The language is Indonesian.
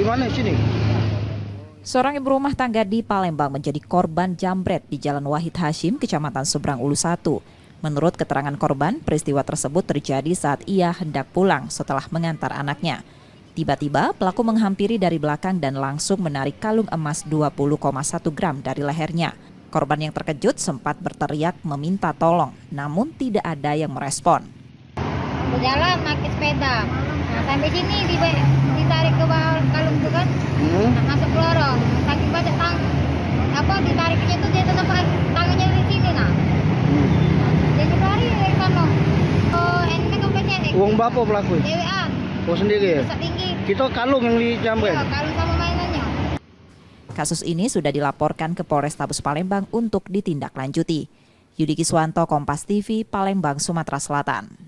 mana sini? Seorang ibu rumah tangga di Palembang menjadi korban jambret di Jalan Wahid Hashim, Kecamatan Seberang Ulu 1. Menurut keterangan korban, peristiwa tersebut terjadi saat ia hendak pulang setelah mengantar anaknya. Tiba-tiba, pelaku menghampiri dari belakang dan langsung menarik kalung emas 20,1 gram dari lehernya. Korban yang terkejut sempat berteriak meminta tolong, namun tidak ada yang merespon. Berjalan naik sepeda, nah, sampai sini ditarik ke bawah kalung itu kan, masuk ke lorong, saking banyak ditariknya itu dia tetap tangannya di sini nah. Jadi lari dari sana. Oh, ini kompetnya nih. Uang bapak pelaku? Dewean. Oh sendiri ya? Pusat tinggi. Kita kalung yang dijambret? Iya, kalung sama mainannya. Kasus ini sudah dilaporkan ke Polrestabes Palembang untuk ditindaklanjuti. Yudi Kiswanto, Kompas TV, Palembang, Sumatera Selatan.